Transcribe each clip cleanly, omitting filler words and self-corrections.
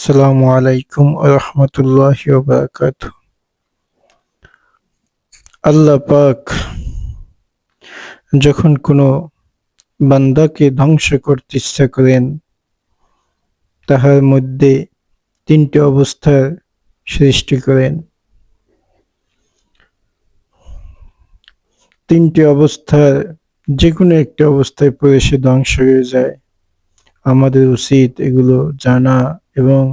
আসসালামু আলাইকুম রহমতুল্লাহি ওয়া বারাকাতুহু। আল্লাহ পাক যখন কোনো বান্দাকে ধ্বংস করতে ইচ্ছা করেন, তাহার মধ্যে তিনটি অবস্থার সৃষ্টি করেন। তিনটি অবস্থার যে কোনো একটি অবস্থায় পড়ে সে ধ্বংস হয়ে যায়। আমাদের উচিত এগুলো জানা এবং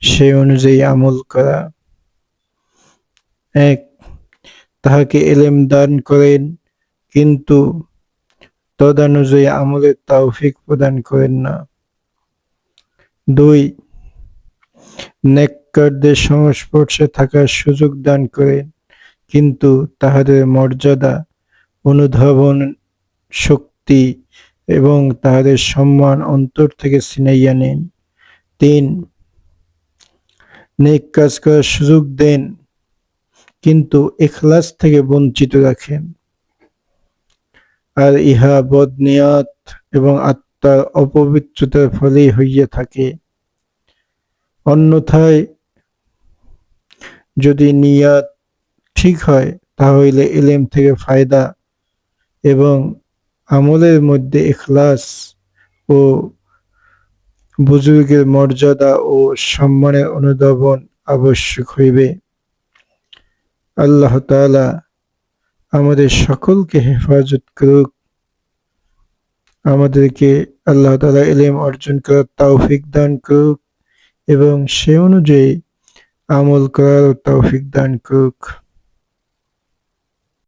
সেই অনুযায়ী আমল করা। এক, তাহাকে এলেম দান করেন, কিন্তু তদানুযায়ী আমলের তৌফিক প্রদান করেন না। দুই, নেককারদের সংস্পর্শে থাকার সুযোগ দান করেন, কিন্তু তাহাদের মর্যাদা, অনুধাবন শক্তি এবং তাহাদের সম্মান অন্তর থেকে ছিনাইয়া নেন। তিন, নেক কাজ করার সুযোগ দেন, কিন্তু ইখলাস থেকে বঞ্চিত রাখেন, আর ইহা বদনিয়ত এবং আত্মার অপবিত্রতার ফলেই হইয়া থাকে। অন্যথায় যদি নিয়াত ঠিক হয়, তাহলে ইলম থেকে ফায়দা এবং আমলের মধ্যে ইখলাস ও বুজুর্গের মর্যাদা ও সম্মানের অনুধাবন আবশ্যক হইবে। আল্লাহ তাআলা আমাদের সকলকে হেফাজত করুক। আমাদেরকে আল্লাহ তাআলা ইলম অর্জন করার তৌফিক দান করুক এবং সে অনুযায়ী আমল করার তৌফিক দান করুক।